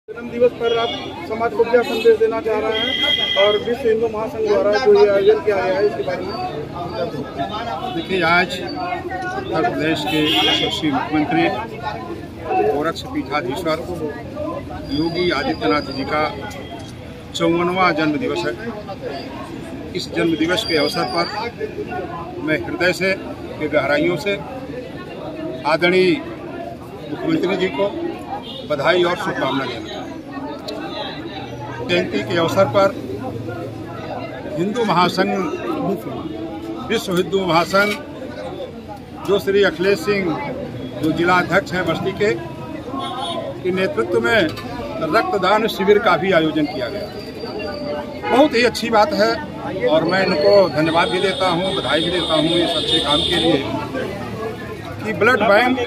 जन्म दिवस पर आप समाज को क्या संदेश देना चाह रहे हैं और विश्व हिंदू महासंघ द्वारा जो ये आयोजन किया गया है इसके बारे में? देखिए, आज उत्तर प्रदेश के यशस्वी मुख्यमंत्री गोरक्ष पीठाधीश्वर योगी आदित्यनाथ जी का 54वां जन्म दिवस है। इस जन्म दिवस के अवसर पर मैं हृदय से गहराइयों से आदरणीय मुख्यमंत्री जी को बधाई और शुभकामना देना चाहता हूँ। जयंती के अवसर पर हिंदू महासंघ, विश्व हिंदू महासंघ, जो श्री अखिलेश सिंह जो जिला अध्यक्ष हैं बस्ती के नेतृत्व में रक्तदान शिविर का भी आयोजन किया गया। बहुत ही अच्छी बात है और मैं इनको धन्यवाद भी देता हूँ, बधाई भी देता हूँ इस अच्छे काम के लिए कि ब्लड बैंक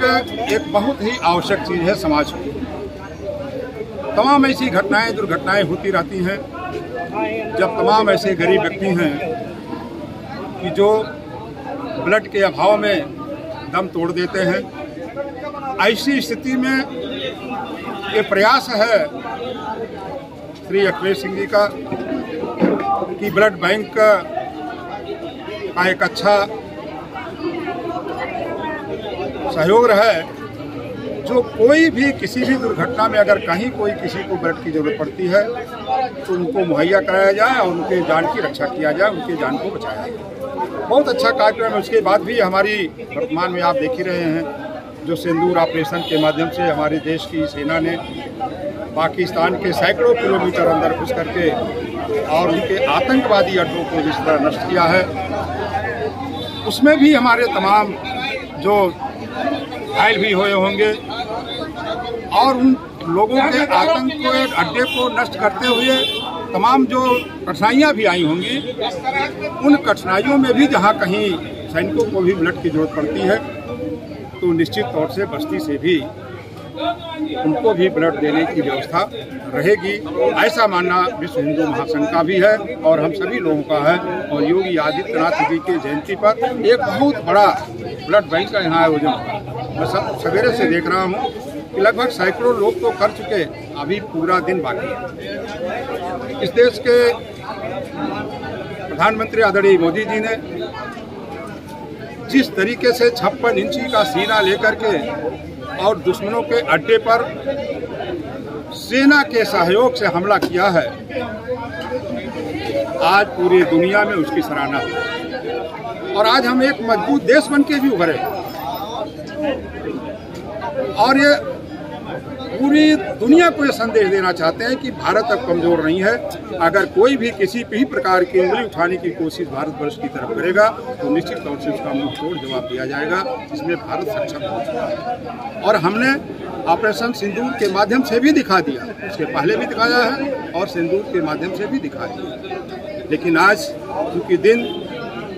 एक बहुत ही आवश्यक चीज़ है समाज में। तमाम ऐसी घटनाएं, दुर्घटनाएं होती रहती हैं जब तमाम ऐसे गरीब व्यक्ति हैं कि जो ब्लड के अभाव में दम तोड़ देते हैं। ऐसी स्थिति में ये प्रयास है श्री अखिलेश सिंह जी का कि ब्लड बैंक का एक अच्छा सहयोग रहे, जो कोई भी किसी भी दुर्घटना में अगर कहीं कोई किसी को ब्लड की जरूरत पड़ती है तो उनको मुहैया कराया जाए और उनके जान की रक्षा किया जाए, उनके जान को बचाया जाए। बहुत अच्छा कार्यक्रम है। उसके बाद भी हमारी वर्तमान में आप देख ही रहे हैं जो सिंदूर ऑपरेशन के माध्यम से हमारे देश की सेना ने पाकिस्तान के सैकड़ों किलोमीटर अंदर घुस करके और उनके आतंकवादी अड्डों को जिस तरह नष्ट किया है, उसमें भी हमारे तमाम जो घायल भी हुए होंगे और उन लोगों के आतंक को, एक अड्डे को नष्ट करते हुए तमाम जो कठिनाइयाँ भी आई होंगी, उन कठिनाइयों में भी जहाँ कहीं सैनिकों को भी ब्लड की जरूरत पड़ती है तो निश्चित तौर से बस्ती से भी उनको भी ब्लड देने की व्यवस्था रहेगी। ऐसा मानना विश्व हिंदू महासंघ का भी है और हम सभी लोगों का है। और योगी आदित्यनाथ जी की जयंती पर एक बहुत बड़ा ब्लड बैंक का यहाँ आयोजन हुआ। मैं सवेरे से देख रहा हूँ कि लगभग सैकड़ों लोग तो कर चुके, अभी पूरा दिन बाकी है। इस देश के प्रधानमंत्री आदरणीय मोदी जी ने जिस तरीके से 56 इंची का सीना लेकर के और दुश्मनों के अड्डे पर सेना के सहयोग से हमला किया है, आज पूरी दुनिया में उसकी सराहना है। और आज हम एक मजबूत देश बन के भी उभरे और ये पूरी दुनिया को ये संदेश देना चाहते हैं कि भारत अब कमजोर नहीं है। अगर कोई भी किसी भी प्रकार की उंगली उठाने की कोशिश भारतवर्ष की तरफ करेगा तो निश्चित तौर से उसका मुंह तोड़ जवाब दिया जाएगा। इसमें भारत सक्षम हो चुका है और हमने ऑपरेशन सिंदूर के माध्यम से भी दिखा दिया, उसके पहले भी दिखाया है और सिंदूर के माध्यम से भी दिखा दिया। लेकिन आज क्योंकि दिन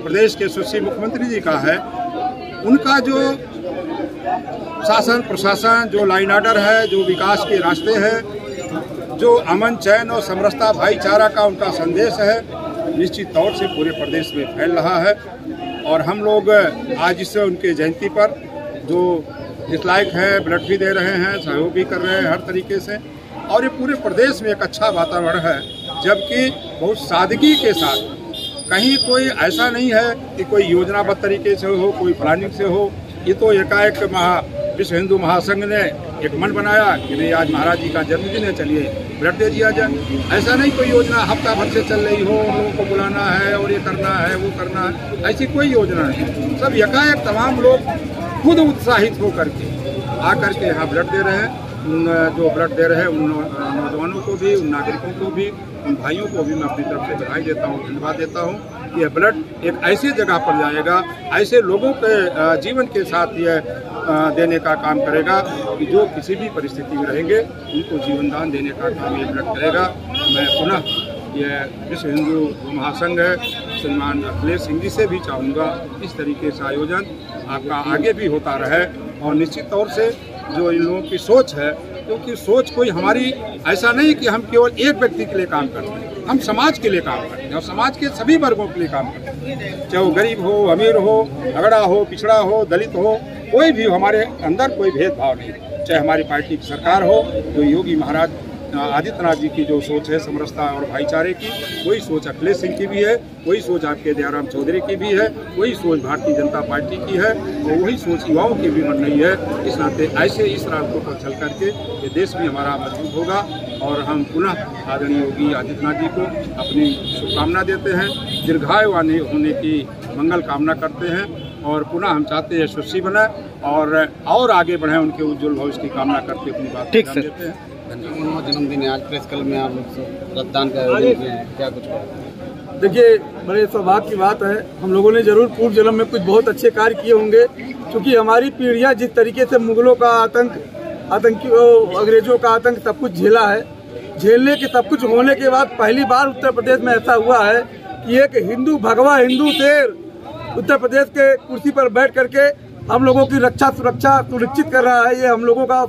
प्रदेश के यशस्वी मुख्यमंत्री जी का है, उनका जो शासन प्रशासन, जो लाइन ऑर्डर है, जो विकास के रास्ते हैं, जो अमन चैन और समरसता भाईचारा का उनका संदेश है, निश्चित तौर से पूरे प्रदेश में फैल रहा है। और हम लोग आज इस उनके जयंती पर जो जिस लायक है ब्लड भी दे रहे हैं, सहयोग भी कर रहे हैं हर तरीके से, और ये पूरे प्रदेश में एक अच्छा वातावरण है। जबकि बहुत सादगी के साथ, कहीं कोई ऐसा नहीं है कि कोई योजनाबद्ध तरीके से हो, कोई प्लानिंग से हो। ये तो एकाएक विश्व हिंदू महासंघ ने एक मन बनाया कि नहीं आज महाराज जी का जन्मदिन है, चलिए ब्लड दे दिया जाए। ऐसा नहीं कोई योजना हफ्ता भर से चल रही हो, लोगों को बुलाना है और ये करना है वो करना है, ऐसी कोई योजना नहीं। सब एकाएक तमाम लोग खुद उत्साहित होकर के आकर के यहाँ ब्लड दे रहे हैं। जो ब्लड दे रहे हैं उन नौजवानों को भी, उन नागरिकों को भी, उन भाइयों को भी मैं अपनी तरफ से बधाई देता हूँ, धन्यवाद देता हूँ कि यह ब्लड एक ऐसी जगह पर जाएगा, ऐसे लोगों के जीवन के साथ यह देने का काम करेगा कि जो किसी भी परिस्थिति में रहेंगे उनको जीवन दान देने का काम ये ब्लड करेगा। मैं पुनः यह विश्व हिंदू महासंघ है श्रीमान अखिलेश सिंह जी से भी चाहूँगा इस तरीके से आयोजन आपका आगे भी होता रहे। और निश्चित तौर से जो इन लोगों की सोच है, क्योंकि सोच कोई हमारी ऐसा नहीं कि हम केवल एक व्यक्ति के लिए काम करते हैं, हम समाज के लिए काम करते हैं और समाज के सभी वर्गों के लिए काम करते हैं। चाहे वो गरीब हो, अमीर हो, अगड़ा हो, पिछड़ा हो, दलित हो, कोई भी हो, हमारे अंदर कोई भेदभाव नहीं। चाहे हमारी पार्टी की सरकार हो, जो योगी महाराज आदित्यनाथ जी की जो सोच है समरसता और भाईचारे की, वही सोच अखिलेश सिंह की भी है, वही सोच आपके दयाराम चौधरी की भी है, वही सोच भारतीय जनता पार्टी की है और वही सोच युवाओं की भी बन रही है। इस नाते ऐसे इस रास्तों पर चल करके ये देश भी हमारा मजबूत होगा और हम पुनः आदरणीय योगी आदित्यनाथ जी को अपनी शुभकामना देते हैं, दीर्घायु होने की मंगल कामना करते हैं और पुनः हम चाहते हैं यशस्वी बने और आगे बढ़े, उनके उज्जवल भविष्य की कामना करके अपनी बात ठीक देते हैं। धन्यवाद। जन्मदिन है आज, प्रेस क्लब में आप लोग रक्तदान का आयोजन किए हैं, क्या कुछ? देखिए, बड़े सौभाग्य की बात है, हम लोगों ने जरूर पूर्व जन्म में कुछ बहुत अच्छे कार्य किए होंगे, क्योंकि हमारी पीढ़ियां जिस तरीके से मुगलों का आतंकी अंग्रेजों का आतंक सब कुछ झेला है, झेलने के सब कुछ होने के बाद पहली बार उत्तर प्रदेश में ऐसा हुआ है कि एक हिंदू भगवा हिंदू शेर उत्तर प्रदेश के कुर्सी पर बैठ करके हम लोगों की रक्षा सुरक्षा सुनिश्चित कर रहा है। ये हम लोगों का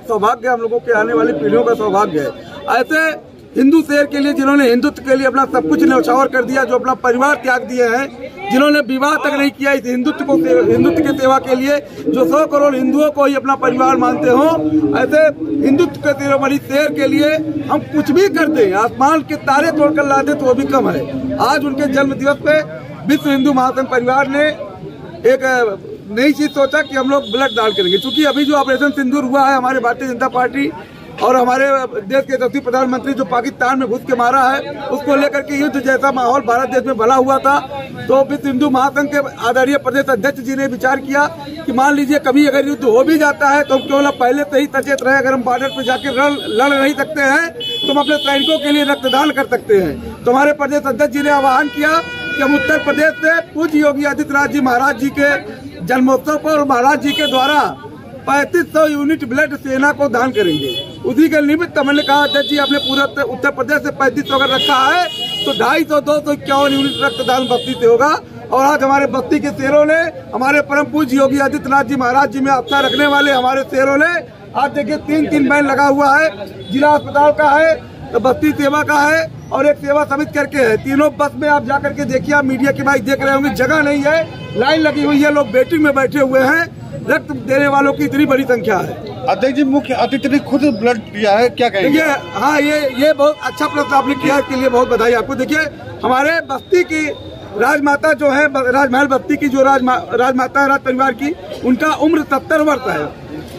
सौभाग्य, हम लोगों के आने वाली पीढ़ियों का सौभाग्य है। ऐसे हिंदू शेर के लिए जिन्होंने हिंदुत्व के लिए अपना सब कुछ न्यौछावर कर दिया, जो अपना परिवार त्याग दिए हैं, जिन्होंने विवाह तक नहीं किया इस हिंदुत्व की सेवा के लिए, जो 100 करोड़ हिंदुओं को ही अपना परिवार मानते हो, ऐसे हिंदुत्व के शिरोमणि शेर के लिए हम कुछ भी कर दें, आसमान के तारे तोड़कर ला दे तो वो भी कम है। आज उनके जन्म दिवस पे विश्व हिंदू महासंघ परिवार ने एक नई चीज सोचा कि हम लोग ब्लड दान करेंगे। क्योंकि अभी जो ऑपरेशन सिंदूर हुआ है, हमारे भारतीय जनता पार्टी और हमारे देश के यशस्वी प्रधानमंत्री जो पाकिस्तान में घुस के मारा है, उसको लेकर के युद्ध जैसा माहौल भारत देश में बना हुआ था, तो विश्व हिंदू महासंघ के आदरणीय प्रदेश अध्यक्ष जी ने विचार किया कि मान लीजिए कभी अगर युद्ध हो भी जाता है तो हम क्यों ना पहले से ही सचेत रहे, अगर हम बॉर्डर पर जाकर लड़ नहीं सकते हैं तो हम अपने सैनिकों के लिए रक्तदान कर सकते हैं। तो हमारे प्रदेश अध्यक्ष जी ने आह्वान किया कि हम उत्तर प्रदेश से पूज्य योगी आदित्यनाथ जी महाराज जी के जन्मोत्सव पर महाराज जी के द्वारा 3500 यूनिट ब्लड सेना को दान करेंगे। उसी के निमित्त मैंने कहा अध्यक्ष जी, आपने पूरे उत्तर प्रदेश से 3500 अगर रखा है तो 250 251 यूनिट रक्तदान बस्ती से होगा। और आज हमारे बस्ती के शेरों ने, हमारे परम पूज्य योगी आदित्यनाथ जी महाराज जी में आस्था रखने वाले हमारे शेरों ने, आज देखिए 3 बैन लगा हुआ है, जिला अस्पताल का है, बस्ती सेवा का है और एक सेवा समिति करके है। तीनों बस में आप जाकर के देखिए, आप मीडिया की भाई देख रहे होंगे, जगह नहीं है, लाइन लगी हुई है, लोग वेटिंग में बैठे हुए हैं, रक्त देने वालों की इतनी बड़ी संख्या है। अध्यक्ष जी, मुख्य अतिथि ने खुद ब्लड दिया है, क्या कहेंगे? देखिए, हाँ, ये बहुत अच्छा प्रश्न आपने किया, इसके लिए बहुत बधाई आपको। देखिए, हमारे बस्ती की राजमाता जो है, राजमहल बस्ती की जो राजमाता है राज परिवार की, उनका उम्र 70 वर्ष है।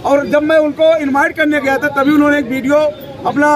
और जब मैं उनको इनवाइट करने गया था तभी उन्होंने एक वीडियो अपना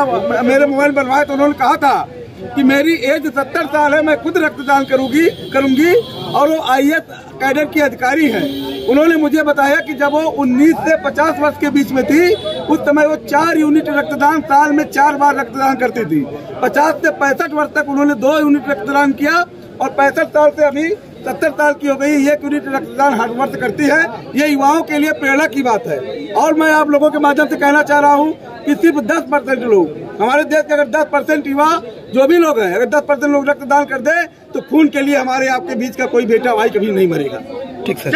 मेरे मोबाइल बनवाया, तो उन्होंने कहा था कि मेरी एज 70 साल है, मैं खुद रक्तदान करूंगी। और वो IAS कैडर की अधिकारी हैं। उन्होंने मुझे बताया कि जब वो 19 से 50 वर्ष के बीच में थी, उस समय वो 4 यूनिट रक्तदान साल में 4 बार रक्तदान करती थी। 50 से 65 वर्ष तक उन्होंने 2 यूनिट रक्तदान किया और 65 साल से अभी 70 साल की हो गई, 1 यूनिट रक्तदान हर वर्ष करती है। ये युवाओं के लिए प्रेरणा की बात है। और मैं आप लोगों के माध्यम से कहना चाह रहा हूँ कि सिर्फ 10% लोग, हमारे देश के अगर 10% युवा जो भी लोग हैं, अगर 10% लोग रक्तदान कर दे तो खून के लिए हमारे आपके बीच का कोई बेटा भाई कभी नहीं मरेगा। ठीक है।